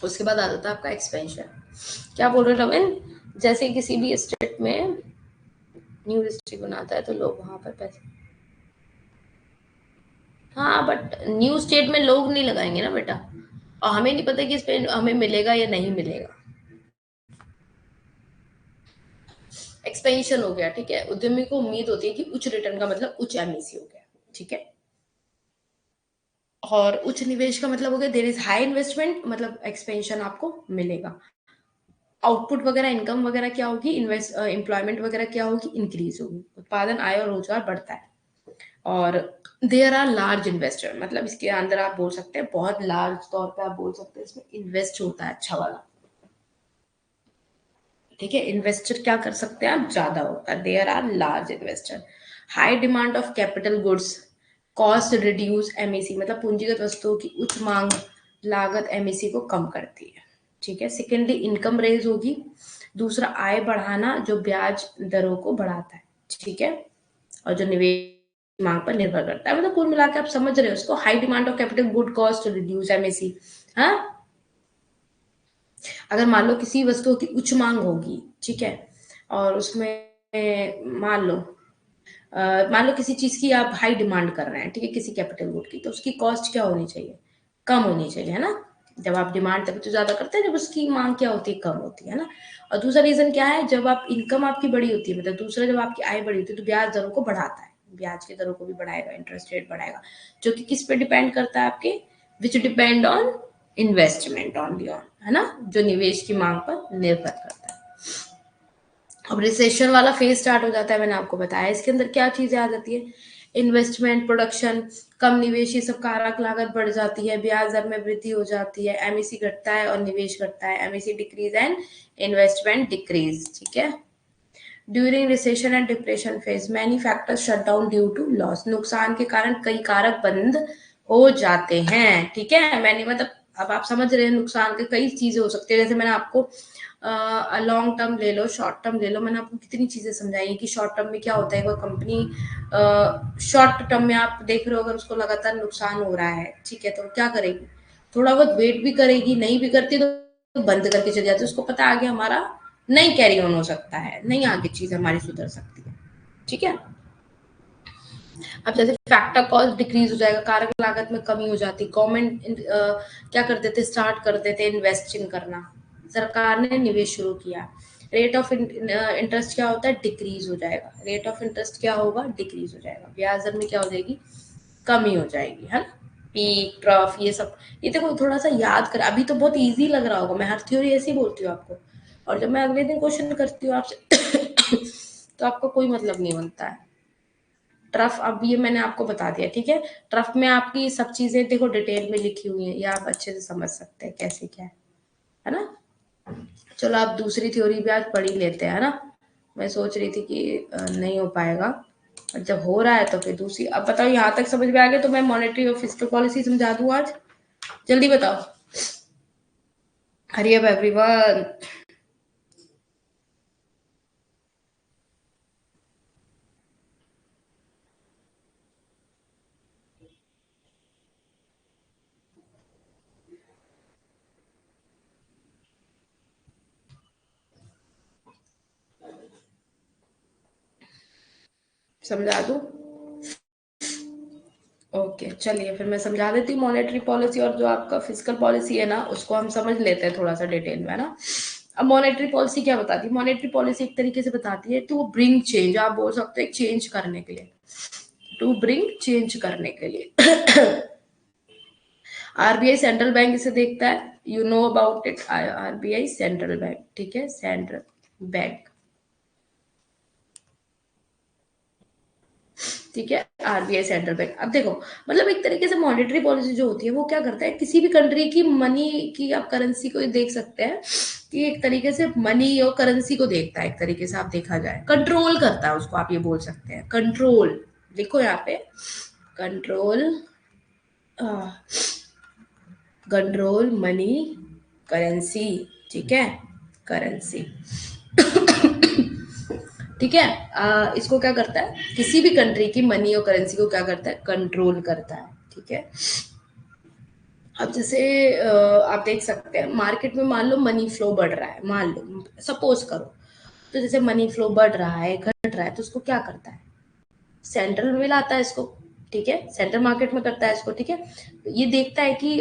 उसके बाद आ जाता है आपका एक्सपेंशन। क्या बोल रहे रविन? जैसे किसी भी स्टेट में न्यू डिस्ट्रिक्ट बनाता है तो लोग वहां पर पैसे, हाँ बट न्यू स्टेट में लोग नहीं लगाएंगे ना बेटा, और हमें नहीं पता कि इस पे हमें मिलेगा या नहीं मिलेगा। एक्सपेंशन हो गया, ठीक है। उद्यमी को उम्मीद होती है कि उच्च रिटर्न का मतलब उच्च एमएसी हो गया, ठीक है। और उच्च निवेश का मतलब हो गया देयर इज हाई इन्वेस्टमेंट, मतलब एक्सपेंशन आपको मिलेगा। आउटपुट वगैरह, इनकम वगैरह क्या होगी, इन्वेस्ट एम्प्लॉयमेंट वगैरह क्या होगी, इंक्रीज होगी। उत्पादन, आय और रोजगार बढ़ता है। और देयर आर लार्ज इन्वेस्टर, मतलब इसके अंदर आप बोल सकते हैं बहुत लार्ज तौर पे आप बोल सकते हैं इसमें इन्वेस्ट होता है अच्छा वाला, ठीक है। इन्वेस्टर क्या कर सकते हैं आप? ज्यादा होता है। There are large investor. High demand of capital goods cost reduce MAC, मतलब पूंजीगत वस्तुओं की उच्च मांग लागत एमएसी को कम करती है, ठीक है। सेकेंडली इनकम रेज होगी। दूसरा आय बढ़ाना जो ब्याज दरों को बढ़ाता है, ठीक है। और जो निवेश मांग पर निर्भर करता है। मतलब कुल मिला के आप समझ रहे हो उसको, high demand of capital good cost to reduce MAC. हाँ, अगर मान लो किसी वस्तु की उच्च मांग होगी, ठीक है, और उसमें मान लो किसी चीज की आप हाई डिमांड कर रहे हैं, ठीक है, किसी कैपिटल गुड की, तो उसकी कॉस्ट क्या होनी चाहिए, कम होनी चाहिए, है ना। जब आप डिमांड तभी तो ज्यादा करते हैं जब उसकी मांग क्या होती है, कम होती है ना। और दूसरा रीजन क्या है, जब आप इनकम आपकी बड़ी होती है, मतलब दूसरा जब आपकी आय बड़ी होती है तो ब्याज दरों को बढ़ाता है, ब्याज की दरों को भी बढ़ाएगा, इंटरेस्ट रेट बढ़ाएगा, जो कि किस पे डिपेंड करता है आपके, विच डिपेंड ऑन इन्वेस्टमेंट ऑन, है ना, जो निवेश की मांग पर निर्भर करता है। अब रिसेशन वाला फेज स्टार्ट हो जाता है, मैंने आपको बताया इसके अंदर क्या चीजें आ जाती है, इन्वेस्टमेंट, प्रोडक्शन, कम निवेश, ये सब कारक लागत बढ़ जाती है, ब्याज दर में वृद्धि हो जाती है, एमईसी घटता है और निवेश घटता है, MEC decrease and investment decrease, ठीक है। During recession and depression phase many factors shut down due to loss, नुकसान के कारण कई कारक बंद हो जाते हैं, ठीक है। मैंने मतलब अब आप समझ रहे हैं नुकसान के कई चीजें हो सकती है, जैसे मैंने आपको लॉन्ग टर्म ले लो, शॉर्ट टर्म ले लो, मैंने आपको कितनी चीजें समझाई कि शॉर्ट टर्म में क्या होता है, कोई कंपनी शॉर्ट टर्म में आप देख रहे हो अगर उसको लगातार नुकसान हो रहा है, ठीक है, तो क्या करेगी, थोड़ा बहुत वेट भी करेगी, नहीं भी करती तो बंद करके चली जाती है, उसको पता आगे हमारा नहीं कैरी ऑन हो सकता है, नहीं आगे चीज हमारी सुधर सकती है, ठीक है। अब जैसे फैक्टर कॉस्ट डिक्रीज हो जाएगा, कारक लागत में कमी हो जाती, गवर्नमेंट क्या कर देते, स्टार्ट कर देते इन्वेस्टिंग करना, सरकार ने निवेश शुरू किया, रेट ऑफ इंटरेस्ट क्या होता है, डिक्रीज हो जाएगा, रेट ऑफ इंटरेस्ट क्या होगा, डिक्रीज हो जाएगा, ब्याज दर में क्या हो जाएगी, कमी हो जाएगी, है ना। पीक ट्रफ ये सब, ये देखो थोड़ा सा याद कर, अभी तो बहुत इजी लग रहा होगा, मैं हर थ्योरी ऐसे ही बोलती हूँ आपको, और जब मैं अगले दिन क्वेश्चन करती हूँ आपसे तो आपको कोई मतलब नहीं बनता है। ट्रफ अब ये मैंने आपको बता दिया, ठीक है। ट्रफ में आपकी सब चीजें देखो डिटेल में लिखी हुई है, ये आप अच्छे से समझ सकते हैं कैसे क्या है ना। चलो आप दूसरी थ्योरी भी आज पढ़ ही लेते हैं ना, मैं सोच रही थी कि नहीं हो पाएगा, और जब हो रहा है तो फिर दूसरी। अब बताओ यहाँ तक समझ में आ गया, तो मैं मॉनेटरी और फिस्कल पॉलिसी समझा दूं आज, जल्दी बताओ, हरी अप एवरीवन। समझा दूं, ओके चलिए फिर मैं समझा देती हूँ मॉनेटरी पॉलिसी, और जो आपका फिजिकल पॉलिसी है ना उसको हम समझ लेते हैं थोड़ा सा डिटेल में, है ना। अब मॉनेटरी पॉलिसी क्या बताती है, मॉनेटरी पॉलिसी एक तरीके से बताती है टू ब्रिंग चेंज, आप बोल सकते हैं चेंज करने के लिए, टू ब्रिंग चेंज करने के लिए आरबीआई सेंट्रल बैंक इसे देखता है, you know about it, RBI central bank, ठीक है, सेंट्रल बैंक, ठीक है, आरबीआई सेंट्रल बैंक। अब देखो मतलब एक तरीके से मॉनेटरी पॉलिसी जो होती है वो क्या करता है, किसी भी कंट्री की मनी की आप करेंसी को देख सकते हैं कि एक तरीके से मनी और करेंसी को देखता है, एक तरीके से आप देखा जाए कंट्रोल करता है उसको, आप ये बोल सकते हैं कंट्रोल, लिखो यहाँ पे कंट्रोल, कंट्रोल मनी करेंसी, ठीक है, करेंसी, ठीक है। इसको क्या करता है, किसी भी कंट्री की मनी और करेंसी को क्या करता है, कंट्रोल करता है, ठीक है। अब जैसे आप देख सकते हैं मार्केट में मान लो मनी फ्लो बढ़ रहा है, मान लो सपोज करो, तो जैसे मनी फ्लो बढ़ रहा है घट रहा है तो उसको क्या करता है, सेंट्रल में लाता है इसको, ठीक है, सेंट्रल मार्केट में करता है इसको, ठीक है। ये देखता है कि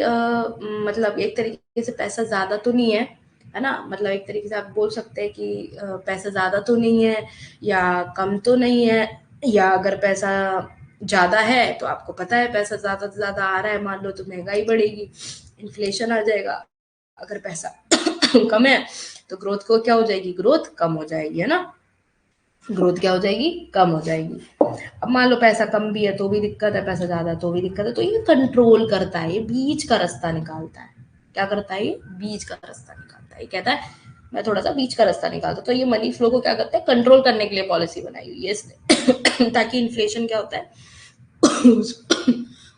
मतलब एक तरीके से पैसा ज्यादा तो नहीं है ना, मतलब एक तरीके से आप बोल सकते हैं कि पैसा ज्यादा तो नहीं है या कम तो नहीं है, या अगर पैसा ज्यादा है तो आपको पता है पैसा ज्यादा से ज्यादा आ रहा है, मान लो तो महंगाई बढ़ेगी, इन्फ्लेशन आ जाएगा, अगर पैसा कम है तो ग्रोथ को क्या हो जाएगी, ग्रोथ कम हो जाएगी, है ना, ग्रोथ क्या हो जाएगी, कम हो जाएगी। अब मान लो पैसा कम भी है तो भी दिक्कत है, पैसा ज्यादा है तो भी दिक्कत है, तो ये कंट्रोल करता है, ये बीच का रास्ता निकालता है, क्या करता है, ये बीच का रास्ता निकालता है, ये कहता है मैं थोड़ा सा बीच का रास्ता निकालता हूँ, तो ये मनी फ्लो को क्या करता है, कंट्रोल करने के लिए पॉलिसी बनाई हुई है इसने ताकि इन्फ्लेशन क्या होता है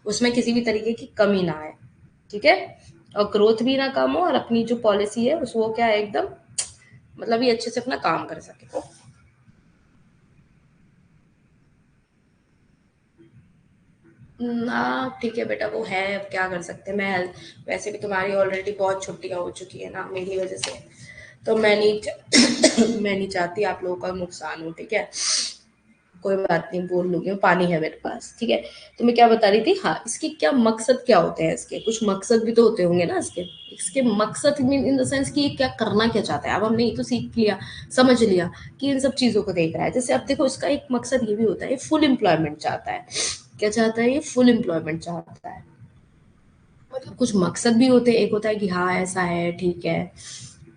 उसमें किसी भी तरीके की कमी ना आए, ठीक है, और ग्रोथ भी ना कम हो, और अपनी जो पॉलिसी है उस वो क्या है एकदम, मतलब ये अच्छे से अपना काम कर सके। ना ठीक है बेटा, वो है, अब क्या कर सकते हैं। मैं वैसे भी तुम्हारी ऑलरेडी बहुत छुट्टियां हो चुकी है ना मेरी वजह से, तो मैं नहीं मैं नहीं चाहती आप लोगों का नुकसान हो, ठीक है। कोई बात नहीं, बोल लूंगी, पानी है मेरे पास, ठीक है। तो मैं क्या बता रही थी, हाँ, इसके क्या मकसद क्या होते हैं, इसके कुछ मकसद भी तो होते होंगे ना इसके। इसके मकसद मीन इन द सेंस कि ये क्या करना क्या चाहता है। अब हमने ये तो सीख लिया, समझ लिया कि इन सब चीजों को देख रहा है। जैसे अब देखो, इसका एक मकसद ये भी होता है, ये फुल एम्प्लॉयमेंट चाहता है। क्या चाहता है ये? फुल एम्प्लॉयमेंट चाहता है। मतलब कुछ मकसद भी होते हैं, एक होता है कि हाँ ऐसा है, ठीक है,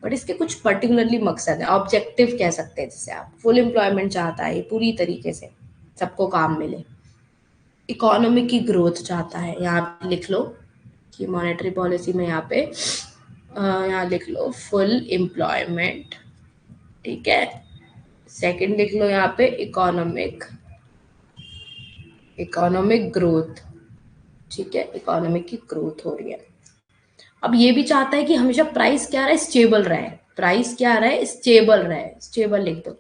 बट इसके कुछ पर्टिकुलरली मकसद है, ऑब्जेक्टिव कह सकते हैं जैसे आप। फुल एम्प्लॉयमेंट चाहता है ये, पूरी तरीके से सबको काम मिले। इकोनॉमी की ग्रोथ चाहता है, यहाँ पे लिख लो कि मॉनेटरी पॉलिसी में यहाँ पे यहाँ लिख लो फुल एम्प्लॉयमेंट, ठीक है। सेकंड लिख लो यहाँ पे इकोनॉमिक, इकोनॉमिक ग्रोथ, ठीक है, इकोनॉमिक की ग्रोथ हो रही है। अब ये भी चाहता है कि हमेशा प्राइस क्या रहे, स्टेबल रहे। प्राइस क्या रहे, स्टेबल रहे, स्टेबल लिख दो,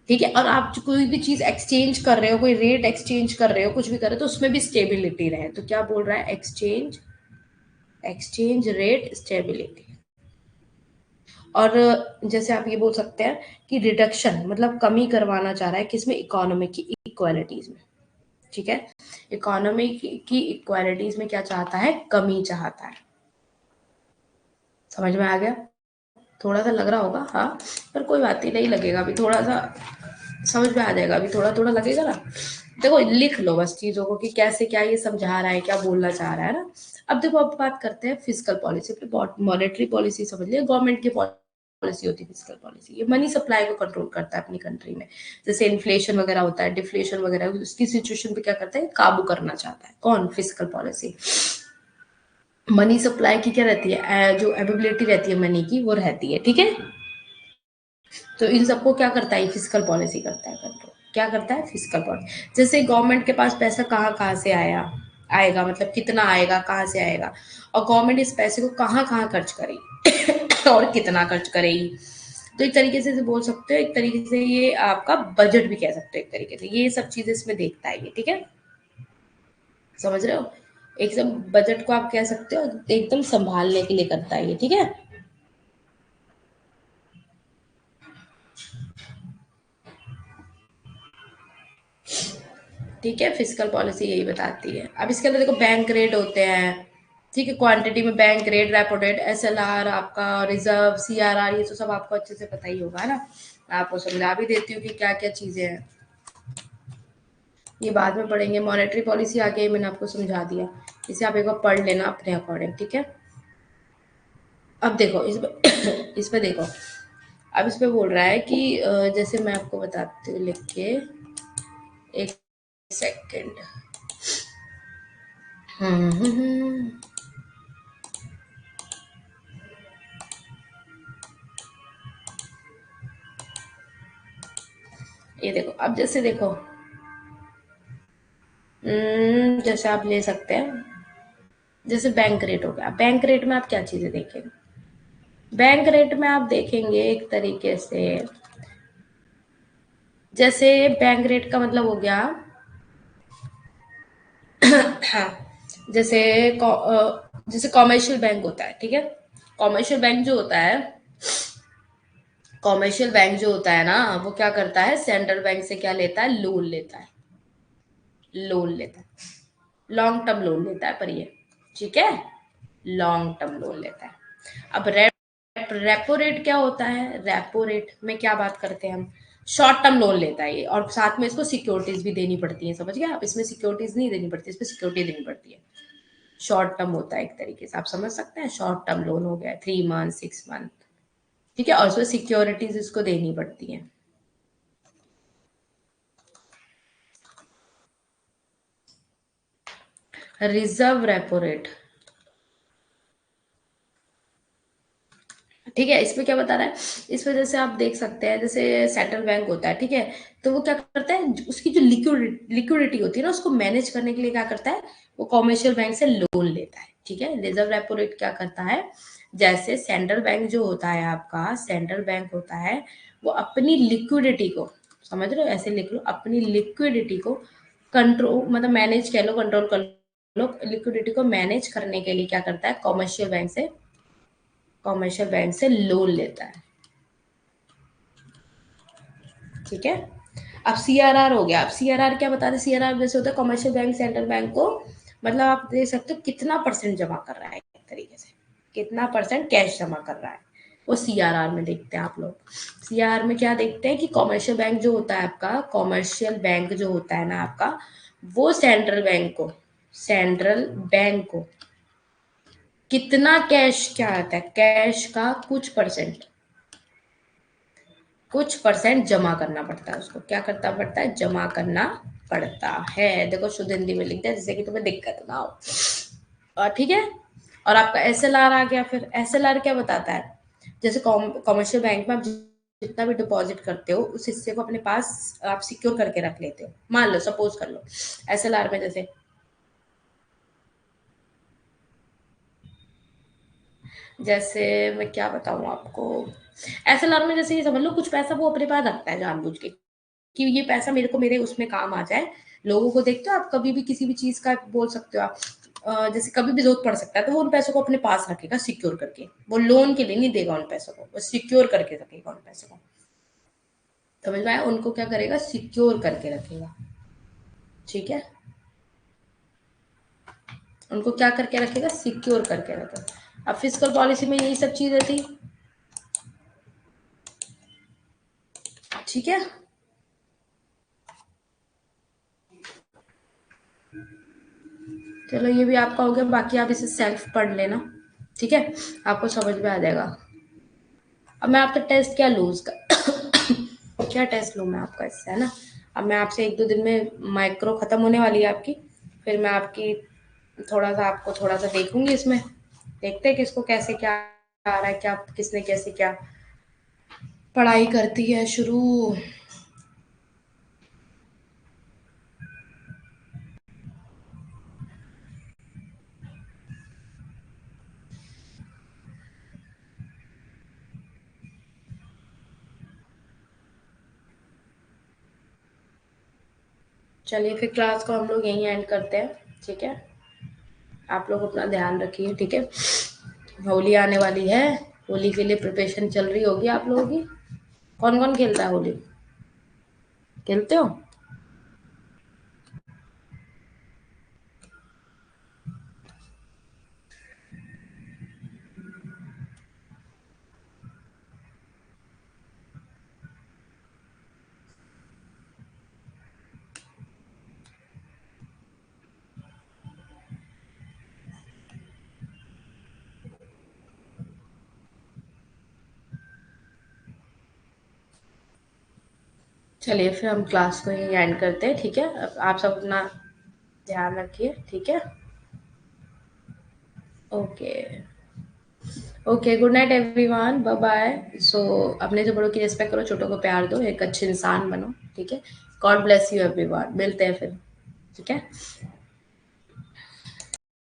ठीक है। और आप कोई भी चीज एक्सचेंज कर रहे हो, कोई रेट एक्सचेंज कर रहे हो, कुछ भी कर रहे हो, तो उसमें भी स्टेबिलिटी रहे। तो क्या बोल रहा है, एक्सचेंज, एक्सचेंज रेट स्टेबिलिटी। और जैसे आप ये बोल सकते हैं कि रिडक्शन मतलब कमी करवाना चाह रहा है किसमें, इकोनॉमी की इक्वालिटीज में, ठीक है। इकोनॉमी की इक्वालिटीज में क्या चाहता है, कमी चाहता है। समझ में आ गया? थोड़ा सा लग रहा होगा, हाँ, पर कोई बात नहीं, नहीं लगेगा अभी, थोड़ा सा समझ में आ जाएगा, अभी थोड़ा थोड़ा लगेगा ना। देखो लिख लो बस चीजों को कि कैसे क्या ये समझा रहा है, क्या बोलना चाह रहा है ना। अब देखो, अब बात करते हैं फिजिकल पॉलिसी पे। मॉनेटरी पॉलिसी समझ लिया, गवर्नमेंट की पॉलिसी होती है फिजिकल पॉलिसी। ये मनी सप्लाई को कंट्रोल करता है अपनी कंट्री में। जैसे इन्फ्लेशन वगैरह होता है, डिफ्लेशन वगैरह, उसकी सिचुएशन पे क्या करता है, काबू करना चाहता है। कौन? Physical policy. मनी सप्लाई की क्या रहती है, जो एबिलिटी रहती है मनी की, वो रहती है, ठीक है। तो इन सबको क्या करता है, फिजिकल पॉलिसी करता है कंट्रोल। क्या करता है, फिजिकल पॉलिसी। जैसे गवर्नमेंट के पास पैसा कहाँ कहाँ से आएगा, मतलब कितना आएगा, कहाँ से आएगा, और गवर्नमेंट इस पैसे को कहाँ कहाँ खर्च करेगी और कितना खर्च करेगी। तो एक तरीके से बोल सकते हो, एक तरीके से ये आपका बजट भी कह सकते हो, एक तरीके से ये सब चीजें इसमें देखता है ये, ठीक है। समझ रहे हो? एकदम बजट को आप कह सकते हो एकदम संभालने के लिए करता है ये, ठीक है। ठीक है, फिजिकल पॉलिसी यही बताती है। अब इसके अंदर देखो बैंक रेट होते हैं, ठीक है। क्वांटिटी में bank rate, repo rate, SLR, आपका रिजर्व, सीआरआर, ये तो सब आपको अच्छे से पता ही होगा, है ना। मैं आपको समझा भी देती हूँ कि क्या क्या चीजें हैं, ये बाद में पढ़ेंगे। मॉनेटरी पॉलिसी आ गई, मैंने आपको समझा दिया, इसे आप एक बार पढ़ लेना अपने अकॉर्डिंग, ठीक है। अब देखो इस पे देखो, अब इस पे बोल रहा है कि जैसे मैं आपको बताती हूँ लिख के, एक सेकेंड। हम्म। ये देखो, अब जैसे देखो, जैसे आप ले सकते हैं, जैसे बैंक रेट हो गया। बैंक रेट में आप क्या चीजें देखेंगे, बैंक रेट में आप देखेंगे एक तरीके से, जैसे बैंक रेट का मतलब हो गया जैसे जैसे कॉमर्शियल बैंक होता है, ठीक है। कॉमर्शियल बैंक जो होता है, कॉमर्शियल बैंक जो होता है ना, वो क्या करता है, सेंट्रल बैंक से क्या लेता है, लोन लेता है, लोन लेता है, लॉन्ग टर्म लोन लेता है, पर ये, ठीक है, लॉन्ग टर्म लोन लेता है। अब रेपो रेट क्या होता है, रेपो रेट में क्या बात करते हैं हम, शॉर्ट टर्म लोन लेता है ये, और साथ में इसको सिक्योरिटीज भी देनी पड़ती है, समझ गए आप। इसमें सिक्योरिटीज नहीं देनी पड़ती, इसमें सिक्योरिटी देनी पड़ती है। शॉर्ट टर्म होता है एक तरीके से, आप समझ सकते हैं, शॉर्ट टर्म लोन हो गया 3 मंथ 6 मंथ, ठीक है, और उसमें सिक्योरिटीज इसको देनी पड़ती है। रिजर्व रेपो रेट, ठीक है। इसमें क्या बता रहा है, इस वजह से आप देख सकते हैं, जैसे सेंट्रल बैंक होता है, ठीक है, तो वो क्या करता है, उसकी जो लिक्विडिटी होती है ना, उसको मैनेज करने के लिए क्या करता है, वो कॉमर्शियल बैंक से लोन लेता है, ठीक है। रिजर्व रेपो रेट क्या करता है, जैसे सेंट्रल बैंक जो होता है आपका, सेंट्रल बैंक होता है, वो अपनी लिक्विडिटी को, समझ रहे हो, ऐसे लिख लो, अपनी लिक्विडिटी को कंट्रोल मतलब मैनेज कह लो, कंट्रोल कर लो, लिक्विडिटी को मैनेज करने के लिए क्या करता है, कॉमर्शियल बैंक से लोन लेता है। ठीक है, अब सीआरआर हो गया। अब सीआरआर क्या बता रहे, सीआरआर जैसे होता है कमर्शियल बैंक सेंट्रल बैंक को, मतलब आप देख सकते हो कितना परसेंट जमा कर रहा है, एक तरीके से कितना परसेंट कैश जमा कर रहा है, वो सीआरआर में देखते हैं आप लोग। सीआरआर में क्या देखते हैं कि कॉमर्शियल बैंक जो होता है आपका, कॉमर्शियल बैंक जो होता है ना आपका, वो सेंट्रल बैंक को कितना कैश, क्या आता है कैश का कुछ परसेंट जमा करना पड़ता है, उसको क्या करना पड़ता है, जमा करना पड़ता है। देखो शुद्ध हिंदी में लिख दिया जिससे कि तुम्हें दिक्कत ना हो। और ठीक है, और आपका एसएलआर आ गया। फिर एसएलआर क्या बताता है, जैसे कॉमर्शियल बैंक में आप जितना भी डिपॉजिट करते हो उस हिस्से को अपने पास आप सिक्योर करके रख लेते हो। मान लो, सपोज कर लो, एसएलआर में जैसे मैं क्या बताऊं आपको, एसएलआर में जैसे ये समझ लो कुछ पैसा वो अपने पास रखता है जानबूझ के, कि ये पैसा मेरे को मेरे उसमें काम आ जाए। लोगों को देखते हो आप, कभी भी किसी भी चीज का बोल सकते हो आप, जैसे कभी भी जरूरत पड़ सकता है तो वो उन पैसों को अपने पास रखेगा सिक्योर करके, वो लोन के लिए नहीं देगा उन पैसों को, वो सिक्योर करके रखेगा उन पैसों को। समझ में आया, उनको क्या करेगा, सिक्योर करके रखेगा। ठीक है, उनको क्या करके रखेगा, सिक्योर करके रखेगा। अब फिजिकल पॉलिसी में यही सब चीजें थी। ठीक है, चलो ये भी आपका हो गया, बाकी आप इसे सेल्फ पढ़ लेना। ठीक है, आपको समझ में आ जाएगा। अब मैं आपका टेस्ट क्या लूँ उसका क्या टेस्ट लूँ मैं आपका इससे, है ना। अब मैं आपसे 1-2 दिन में माइक्रो खत्म होने वाली है आपकी, फिर मैं आपकी आपको थोड़ा सा देखूंगी इसमें, देखते हैं किसको कैसे क्या आ रहा है, क्या किसने कैसे क्या पढ़ाई करती है शुरू। चलिए फिर क्लास को हम लोग यहीं एंड करते हैं। ठीक है, आप लोग अपना ध्यान रखिए। ठीक है, होली आने वाली है, होली के लिए प्रिपरेशन चल रही होगी आप लोगों की। कौन कौन खेलता है होली, खेलते हो। चलिए फिर हम क्लास को यहीं एंड करते हैं। ठीक है, आप सब अपना ध्यान रखिए। ठीक है, okay, okay, good night everyone, bye bye. सो अपने जो बड़ों की रिस्पेक्ट करो, छोटों को प्यार दो, एक अच्छे इंसान बनो। ठीक है, गॉड ब्लेस यू एवरीवन, मिलते हैं फिर। ठीक है।